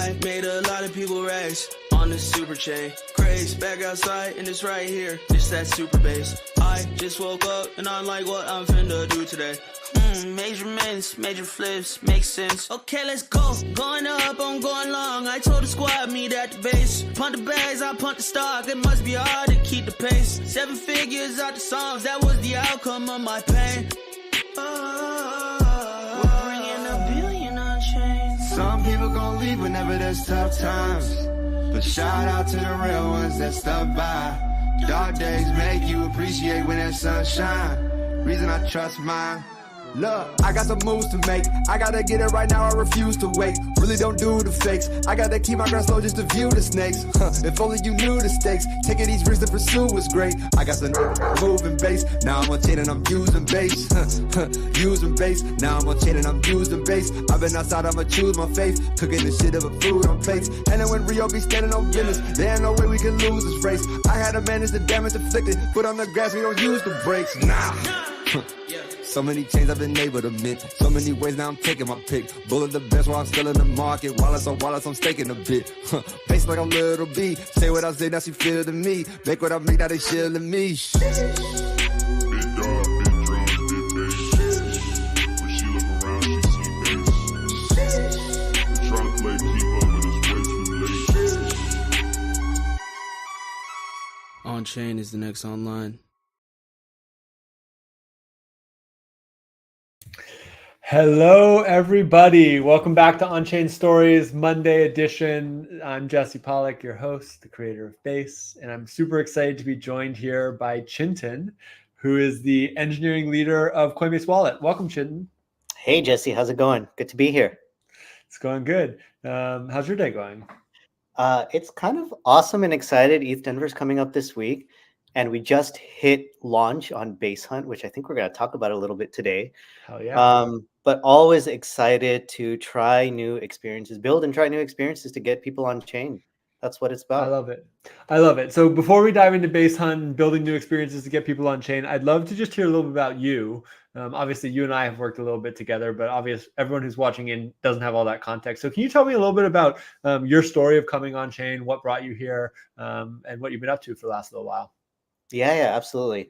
I made a lot of people race on this super chain. Craze, back outside and it's right here. This that super bass. I just woke up and I'm like, what I'm finna do today? Measurements, major flips, makes sense. Okay, let's go. Going up, I'm going long. I told the squad, meet at the base. Punt the bags, I punt the stock. It must be hard to keep the pace. 7 figures out the songs, that was the outcome of my pain. We're bringing $1 billion on chain. Some people gon' leave whenever there's tough times, but shout out to the real ones that stuck by. Dark days make you appreciate when there's sunshine. Reason I trust mine. Look, I got some moves to make. I gotta get it right now, I refuse to wait. Really don't do the fakes. I gotta keep my grass low just to view the snakes. If only you knew the stakes. Taking these risks to pursue was great. I got some moving bass. Now I'm on chain and I'm using bass. Using bass. Now I'm on chain and I'm using bass. I've been outside, I'ma choose my faith. Cooking the shit of a food on plates. And then when Rio be standing on business, there ain't no way we can lose this race. I had to manage the damage inflicted. Put on the grass, we don't use the brakes. Nah. So many chains I've been able to mint. So many ways now I'm taking my pick. Bullet the best while I'm still in the market. Wallets on wallets, I'm staking a bit. Face like I'm little B. Say what I say, now she feel to me. Make what I make, now they shielding me. Big dog, big drums, big bass. When she look around, she see bass. Tryna play keep up, but it's way too late. Onchain is the next online. Hello, everybody. Welcome back to Onchain Stories Monday edition. I'm Jesse Pollock, your host, the creator of Base, and I'm super excited to be joined here by Chintan, who is the engineering leader of Coinbase Wallet. Welcome, Chintan. Hey, Jesse. How's it going? Good to be here. It's going good. How's your day going? It's kind of awesome and excited. ETH Denver's coming up this week, and we just hit launch on Base Hunt, which I think we're going to talk about a little bit today. Hell yeah. But always excited to try new experiences, build and try new experiences to get people on chain. That's what it's about. I love it. I love it. So before we dive into Base Hunt and building new experiences to get people on chain, I'd love to just hear a little bit about you. Obviously, you and I have worked a little bit together, but obviously everyone who's watching in doesn't have all that context. So can you tell me a little bit about your story of coming on chain, what brought you here, and what you've been up to for the last little while? Yeah, absolutely.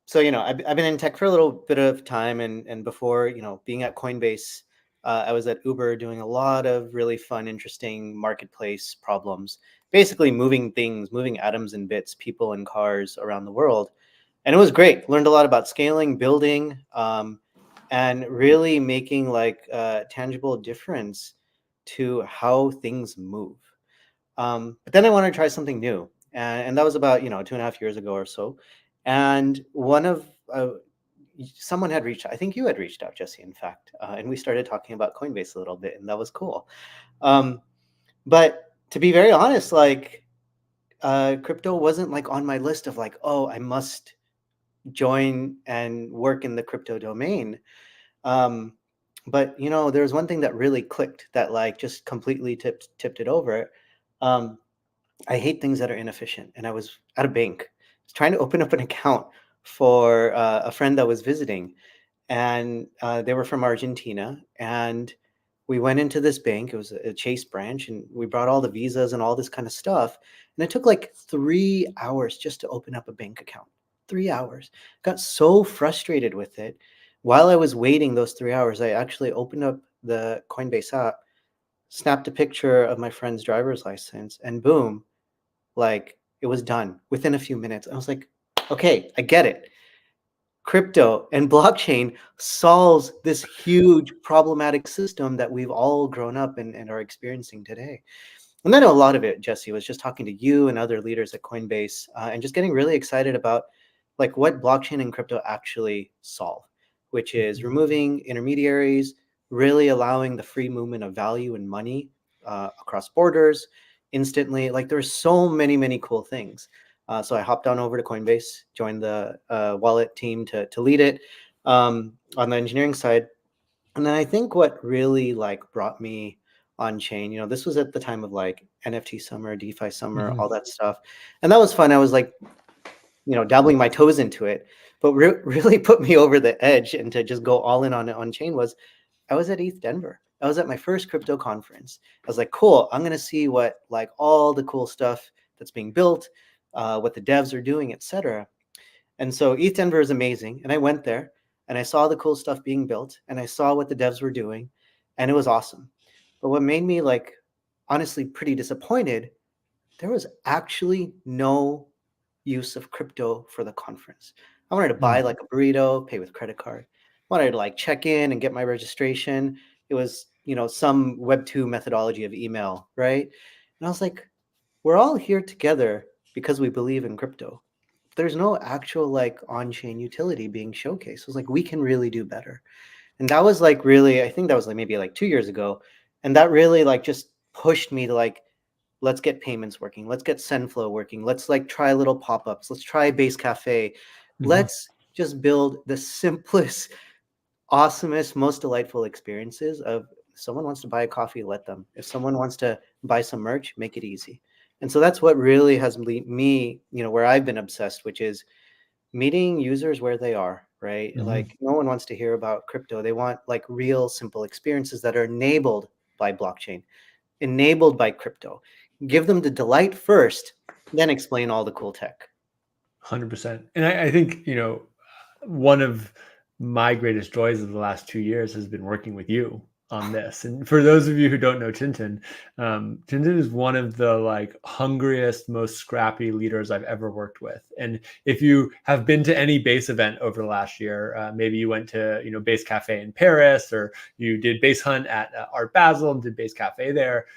So, I've been in tech for a little bit of time, and before, being at Coinbase, I was at Uber doing a lot of really fun, interesting marketplace problems, basically moving things, moving atoms and bits, people and cars around the world. And it was great. Learned a lot about scaling, building, and really making like a tangible difference to how things move. But then I wanted to try something new. And that was about, 2.5 years ago or so. And someone had reached out. I think you had reached out, Jesse, in fact. And we started talking about Coinbase a little bit, and that was cool. But to be very honest, crypto wasn't like on my list of like, oh, I must join and work in the crypto domain. But, there was one thing that really clicked that like just completely tipped it over. I hate things that are inefficient. And I was at a bank. I was trying to open up an account for a friend that was visiting. And they were from Argentina. And we went into this bank. It was a Chase branch. And we brought all the visas and all this kind of stuff. And it took like 3 hours just to open up a bank account. 3 hours. Got so frustrated with it. While I was waiting those 3 hours, I actually opened up the Coinbase app, snapped a picture of my friend's driver's license, and boom, like it was done within a few minutes. I was like, okay, I get it. Crypto and blockchain solves this huge problematic system that we've all grown up and are experiencing today. And then a lot of it, Jesse, was just talking to you and other leaders at Coinbase and just getting really excited about like what blockchain and crypto actually solve, which is removing intermediaries, really allowing the free movement of value and money across borders instantly. Like there's so many cool things. So I hopped on over to Coinbase, joined the wallet team to lead it on the engineering side. And then I think what really like brought me on chain, this was at the time of like NFT summer, DeFi summer, all that stuff. And that was fun. I was like, dabbling my toes into it. But really put me over the edge and to just go all in on chain was I was at ETH Denver. I was at my first crypto conference. I was like, cool, I'm gonna see what like all the cool stuff that's being built, what the devs are doing, etc. And so ETH Denver is amazing. And I went there and I saw the cool stuff being built and I saw what the devs were doing, and it was awesome. But what made me like honestly pretty disappointed, there was actually no use of crypto for the conference. I wanted to buy like a burrito, pay with credit card. Wanted to like check in and get my registration. It was, some Web2 methodology of email, right? And I was like, we're all here together because we believe in crypto. There's no actual like on-chain utility being showcased. It was like, we can really do better. And that was like really, I think that was like maybe like 2 years ago. And that really like just pushed me to like, let's get payments working. Let's get SendFlow working. Let's like try little pop-ups. Let's try Base Cafe. Let's just build the simplest, awesomest, most delightful experiences of someone wants to buy a coffee, let them. If someone wants to buy some merch, make it easy. And so that's what really has me, where I've been obsessed, which is meeting users where they are, right? Like no one wants to hear about crypto. They want like real simple experiences that are enabled by blockchain, enabled by crypto. Give them the delight first, then explain all the cool tech. 100%. And I think, one of my greatest joys of the last 2 years has been working with you on this. And for those of you who don't know Chintan, Chintan is one of the like hungriest, most scrappy leaders I've ever worked with. And if you have been to any base event over the last year, maybe you went to Base Cafe in Paris, or you did Base Hunt at Art Basel and did Base Cafe there.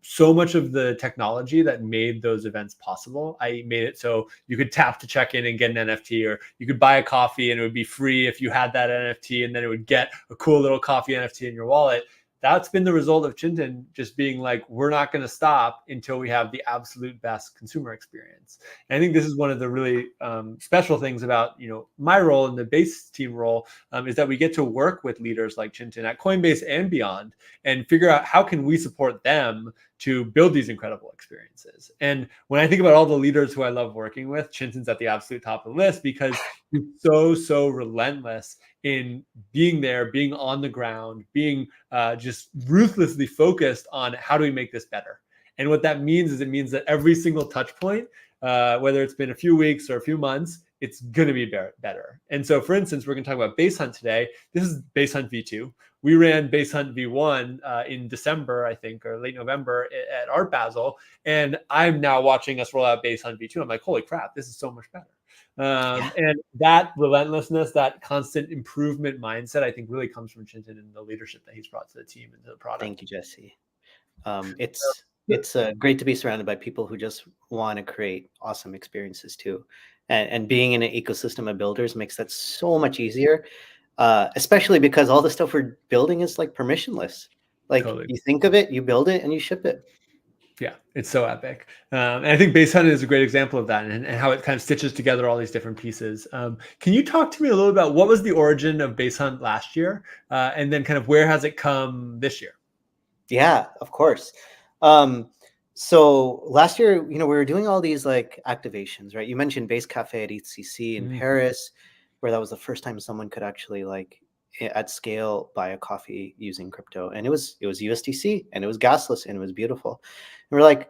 So much of the technology that made those events possible, I made it so you could tap to check in and get an NFT, or you could buy a coffee and it would be free if you had that NFT, and then it would get a cool little coffee NFT in your wallet. That's been the result of Chintan just being like, we're not going to stop until we have the absolute best consumer experience. And I think this is one of the really special things about my role in the base team role, is that we get to work with leaders like Chintan at Coinbase and beyond, and figure out how can we support them to build these incredible experiences. And when I think about all the leaders who I love working with, Chintan's at the absolute top of the list, because he's so relentless in being there, being on the ground, being just ruthlessly focused on how do we make this better. And what that means is it means that every single touch point, whether it's been a few weeks or a few months, it's going to be better. And so, for instance, we're going to talk about Base Hunt today. This is Base Hunt V2. We ran Base Hunt V1 in December, I think, or late November at Art Basel. And I'm now watching us roll out Base Hunt V2. I'm like, holy crap, this is so much better. And that relentlessness, that constant improvement mindset, I think really comes from Chintan and the leadership that he's brought to the team and to the product. Thank you, Jesse. It's great to be surrounded by people who just want to create awesome experiences too. And being in an ecosystem of builders makes that so much easier, especially because all the stuff we're building is like permissionless. Like You think of it, you build it, and you ship it. Yeah, it's so epic. And I think Base Hunt is a great example of that, and how it kind of stitches together all these different pieces. Can you talk to me a little about what was the origin of Base Hunt last year, and then kind of where has it come this year? Yeah, of course. So last year, we were doing all these like activations, right? You mentioned Base Cafe at ETHCC in Paris, where that was the first time someone could actually like at scale buy a coffee using crypto. And it was USDC, and it was gasless, and it was beautiful. And we're like,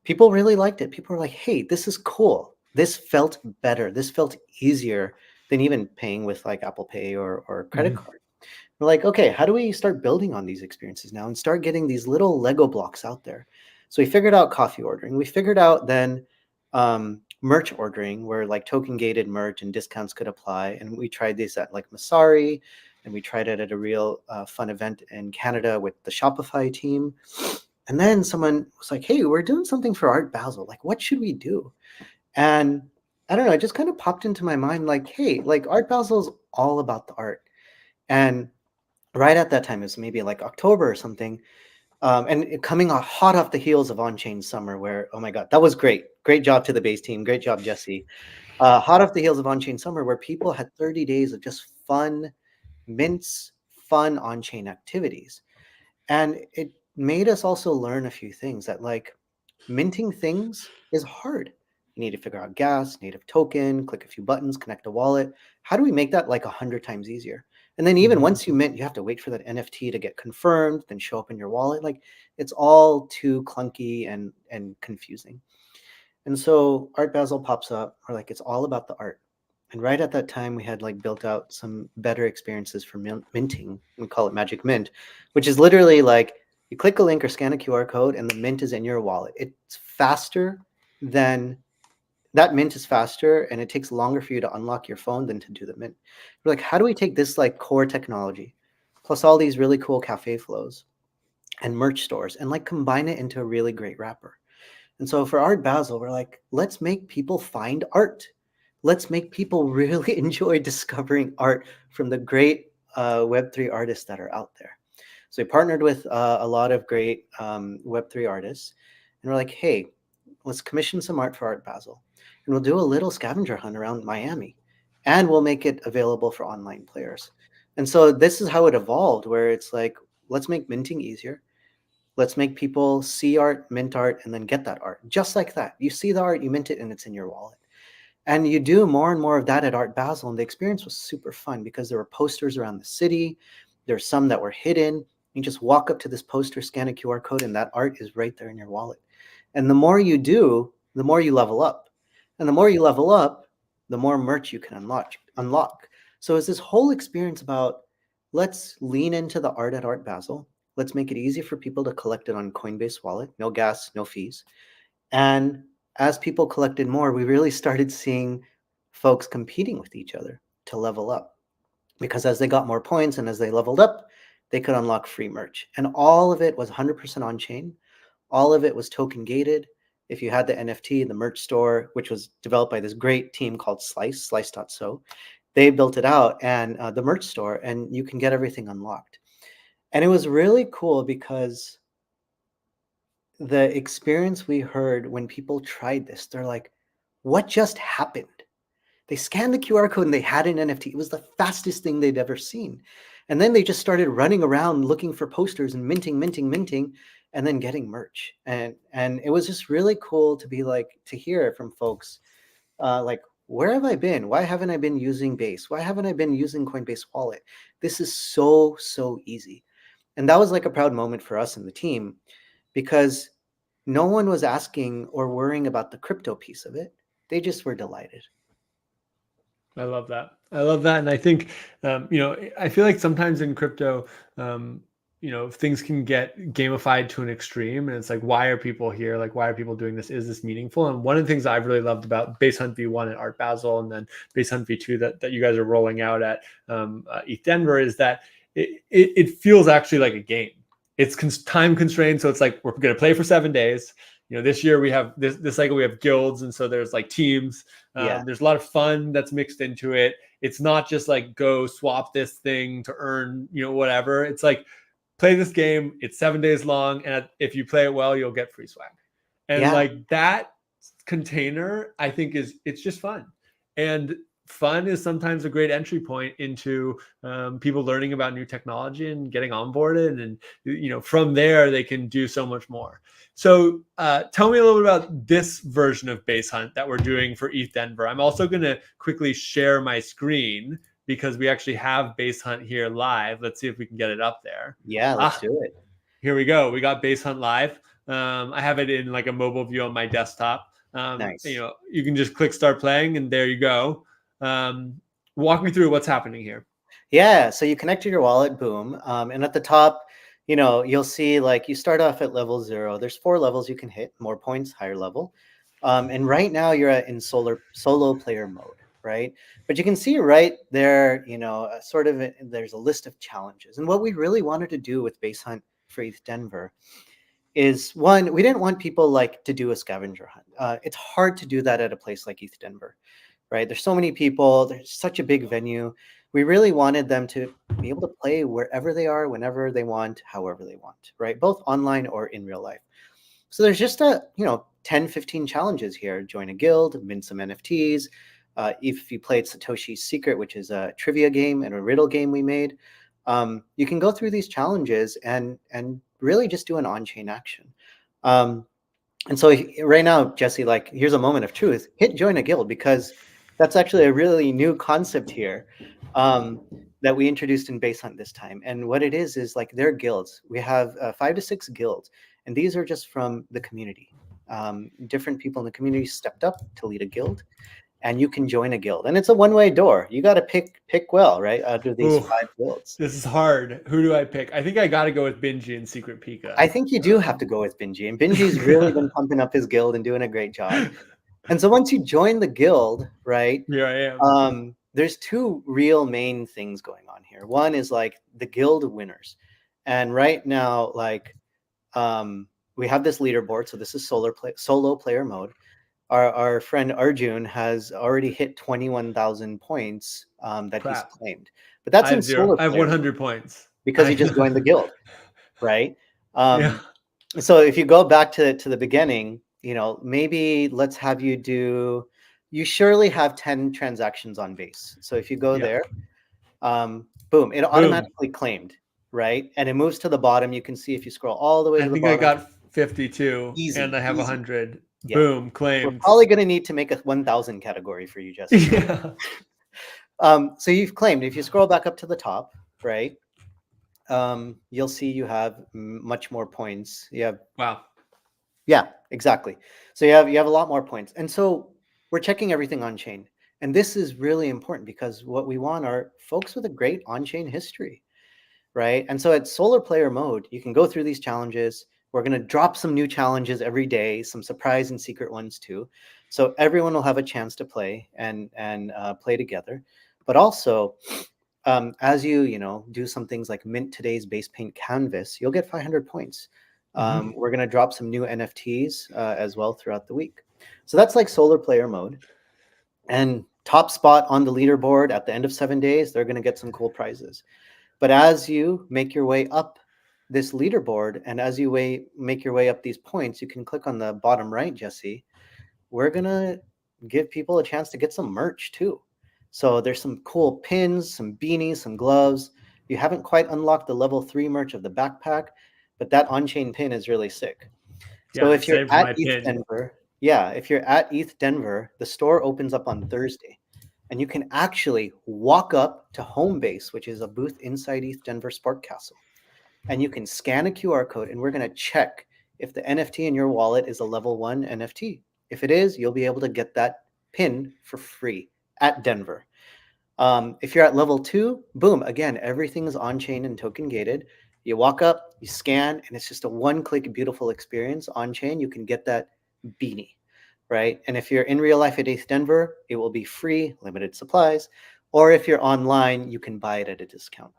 people really liked it. People were like, hey, this is cool. This felt better. This felt easier than even paying with like Apple Pay or credit card. We're like, okay, how do we start building on these experiences now and start getting these little Lego blocks out there? So we figured out coffee ordering. We figured out then merch ordering, where like token gated merch and discounts could apply. And we tried this at like Masari, and we tried it at a real fun event in Canada with the Shopify team. And then someone was like, hey, we're doing something for Art Basel. Like, what should we do? And I don't know, it just kind of popped into my mind like, hey, like Art Basel is all about the art. And right at that time, it was maybe like October or something. And coming hot off the heels of Onchain Summer, where, oh my God, that was great. Great job to the base team. Great job, Jesse. Hot off the heels of Onchain Summer, where people had 30 days of just fun mints, fun on-chain activities. And it made us also learn a few things, that like minting things is hard. You need to figure out gas, native token, click a few buttons, connect a wallet. How do we make that like 100 times easier? And then even Mhm. once you mint, you have to wait for that NFT to get confirmed, then show up in your wallet. Like it's all too clunky and confusing. And so Art Basel pops up. We're like, it's all about the art. And right at that time, we had like built out some better experiences for minting. We call it Magic Mint, which is literally like you click a link or scan a QR code, and the mint is in your wallet. It's faster than that mint is faster, and it takes longer for you to unlock your phone than to do the mint. We're like, how do we take this like core technology, plus all these really cool cafe flows and merch stores, and like combine it into a really great wrapper? And so for Art Basel, we're like, let's make people find art. Let's make people really enjoy discovering art from the great Web3 artists that are out there. So we partnered with a lot of great Web3 artists, and we're like, hey, let's commission some art for Art Basel, and we'll do a little scavenger hunt around Miami, and we'll make it available for online players. And so this is how it evolved, where it's like, let's make minting easier. Let's make people see art, mint art, and then get that art. Just like that. You see the art, you mint it, and it's in your wallet. And you do more and more of that at Art Basel. And the experience was super fun because there were posters around the city. There's some that were hidden. You just walk up to this poster, scan a QR code, and that art is right there in your wallet. And the more you do, the more you level up. And the more you level up, the more merch you can unlock. So it's this whole experience about let's lean into the art at Art Basel. Let's make it easy for people to collect it on Coinbase wallet. No gas, no fees. And as people collected more, we really started seeing folks competing with each other to level up. Because as they got more points and as they leveled up, they could unlock free merch. And all of it was 100% on chain. All of it was token gated. If you had the NFT, the merch store, which was developed by this great team called Slice.so, they built it out, and the merch store, and you can get everything unlocked. And it was really cool because the experience we heard when people tried this, they're like, what just happened? They scanned the QR code and they had an NFT. It was the fastest thing they'd ever seen. And then they just started running around looking for posters and minting, and then getting merch. And it was just really cool to be like, to hear it from folks like, where have I been? Why haven't I been using Base? Why haven't I been using Coinbase Wallet? This is so, so easy. And that was like a proud moment for us and the team because no one was asking or worrying about the crypto piece of it. They just were delighted. I love that. I love that. And I think, I feel like sometimes in crypto, things can get gamified to an extreme. And it's like, why are people here? Like, why are people doing this? Is this meaningful? And one of the things I've really loved about Base Hunt V1 at Art Basel and then Base Hunt V2 that you guys are rolling out at ETH Denver is that it feels actually like a game. It's time constrained. So it's like, we're going to play for 7 days. This year we have this cycle, we have guilds. And so there's like teams. There's a lot of fun that's mixed into it. It's not just like go swap this thing to earn, whatever. It's like play this game. It's 7 days long. And if you play it well, you'll get free swag. And like that container, I think it's just fun. And fun is sometimes a great entry point into people learning about new technology and getting onboarded. And, from there, they can do so much more. So tell me a little bit about this version of Base Hunt that we're doing for ETH Denver. I'm also going to quickly share my screen because we actually have Base Hunt here live. Let's see if we can get it up there. Yeah, let's do it. Here we go. We got Base Hunt live. I have it in like a mobile view on my desktop. Nice. You can just click start playing and there you go. Walk me through what's happening here. Yeah, so you connect to your wallet, boom. And at the top, you'll see like you start off at level 0. There's 4 levels you can hit, more points, higher level. And right now you're in solo player mode, right? But you can see right there, there's a list of challenges. And what we really wanted to do with Base Hunt for ETH Denver is, one, we didn't want people like to do a scavenger hunt. It's hard to do that at a place like ETH Denver, right? There's so many people. There's such a big venue. We really wanted them to be able to play wherever they are, whenever they want, however they want, right? Both online or in real life. So there's just 10, 15 challenges here. Join a guild, mint some NFTs. If you played Satoshi's Secret, which is a trivia game and a riddle game we made, you can go through these challenges and really just do an on-chain action. And so right now, Jesse, like, here's a moment of truth. Hit join a guild because that's actually a really new concept here. that we introduced in Base Hunt this time. And what it is like they're guilds. We have 5 to 6 guilds, and these are just from the community. Different people in the community stepped up to lead a guild, and you can join a guild. And it's a one-way door. You got to pick well, right? Out of these Ooh, 5 guilds. this is hard. Who do I pick? I think I got to go with Benji and Secret Pika. I think you do have to go with Benji, and Benji's really been pumping up his guild and doing a great job. And so once you join the guild, right? Here I am. There's 2 real main things going on here. One is like the guild winners, and right now, like, we have this leaderboard. So this is solo player mode. Our friend Arjun has already hit 21,000 points that he's claimed, but that's in solo. I have 100 points because he just joined the guild, right? Yeah. So if you go back to the beginning, you know, maybe let's have you do. You surely have 10 transactions on base. So if you go there, boom, it automatically claimed, right? And it moves to the bottom. You can see if you scroll all the way to the bottom. I think I got 52 easy, and I have easy. 100. Yeah. Boom, claimed. We're probably going to need to make a 1,000 category for you, Jesse. Yeah. So you've claimed. If you scroll back up to the top, right, you'll see you have much more points. You have Yeah, exactly. So you have a lot more points. And so we're checking everything on chain. And this is really important because what we want are folks with a great on-chain history, right? And so at solar player mode, you can go through these challenges. We're going to drop some new challenges every day, some surprise and secret ones too. So everyone will have a chance to play and play together. But also, as you do some things like mint today's base paint canvas, you'll get 500 points. We're going to drop some new NFTs as well throughout the week. So that's like solar player mode. And top spot on the leaderboard at the end of 7 days, they're going to get some cool prizes. But as you make your way up this leaderboard and as you make your way up these points, you can click on the bottom right, Jesse. We're going to give people a chance to get some merch too. So there's some cool pins, some beanies, some gloves. You haven't quite unlocked the level 3 merch of the backpack, but that on-chain pin is really sick. So if you're at ETH Denver, if you're at ETH Denver, the store opens up on Thursday, and you can actually walk up to home base, which is a booth inside ETH Denver Sport Castle, and you can scan a QR code, and we're going to check if the NFT in your wallet is a level 1 NFT. If it is, you'll be able to get that pin for free at Denver. If you're at level 2, boom, again, everything is on-chain and token gated. You walk up, you scan, and it's just a one-click beautiful experience on-chain. You can get that beanie, right? And if you're in real life at ETH Denver, it will be free, limited supplies. Or if you're online, you can buy it at a discount.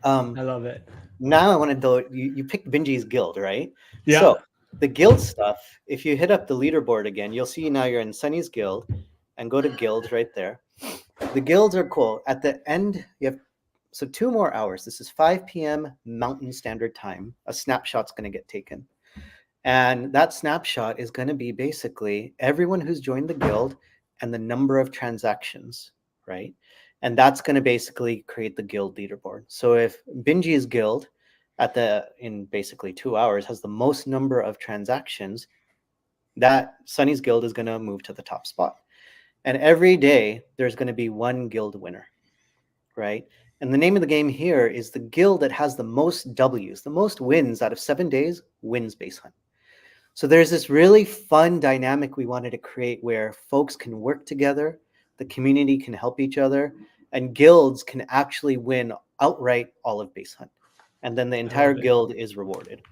I love it. Now I want to know, you picked Benji's guild, right? Yeah. So the guild stuff, if you hit up the leaderboard again, you'll see now you're in Sunny's guild, and go to guilds right there. The guilds are cool. At the end, you have 2 more hours. This is 5 p.m. Mountain Standard Time. A snapshot's going to get taken. And that snapshot is going to be basically everyone who's joined the guild and the number of transactions, right? And that's going to basically create the guild leaderboard. So if Benji's guild in basically 2 hours has the most number of transactions, that Sunny's guild is going to move to the top spot. And every day there's going to be one guild winner, right? And the name of the game here is the guild that has the most W's, the most wins out of 7 days wins Base Hunt. So there's this really fun dynamic we wanted to create where folks can work together, the community can help each other, and guilds can actually win outright all of Base Hunt. And then the entire guild is rewarded.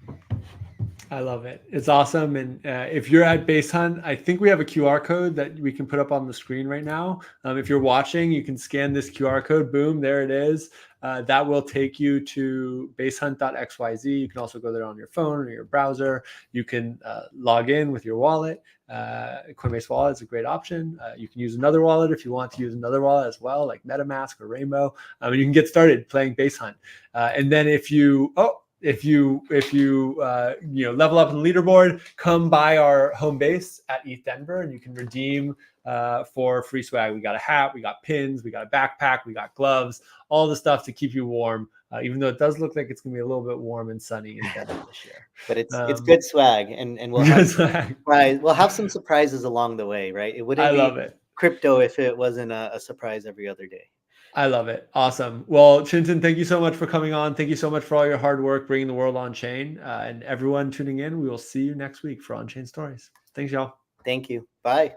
I love it. It's awesome. And if you're at Base Hunt, I think we have a QR code that we can put up on the screen right now. If you're watching, you can scan this QR code. Boom, there it is. That will take you to basehunt.xyz. You can also go there on your phone or your browser. You can log in with your wallet. Coinbase wallet is a great option. You can use another wallet if you want to use another wallet as well, like MetaMask or Rainbow. You can get started playing Base Hunt. And then if you level up in the leaderboard, come by our home base at ETH Denver, and you can redeem for free swag. We got a hat, we got pins, we got a backpack, we got gloves, all the stuff to keep you warm. Even though it does look like it's going to be a little bit warm and sunny in Denver this year, but it's good swag, and we'll have some surprises along the way, right? It wouldn't be crypto if it wasn't a surprise every other day. I love it. Awesome. Well, Chintan, thank you so much for coming on. Thank you so much for all your hard work bringing the world on chain. And everyone tuning in, we will see you next week for On Chain Stories. Thanks, y'all. Thank you. Bye.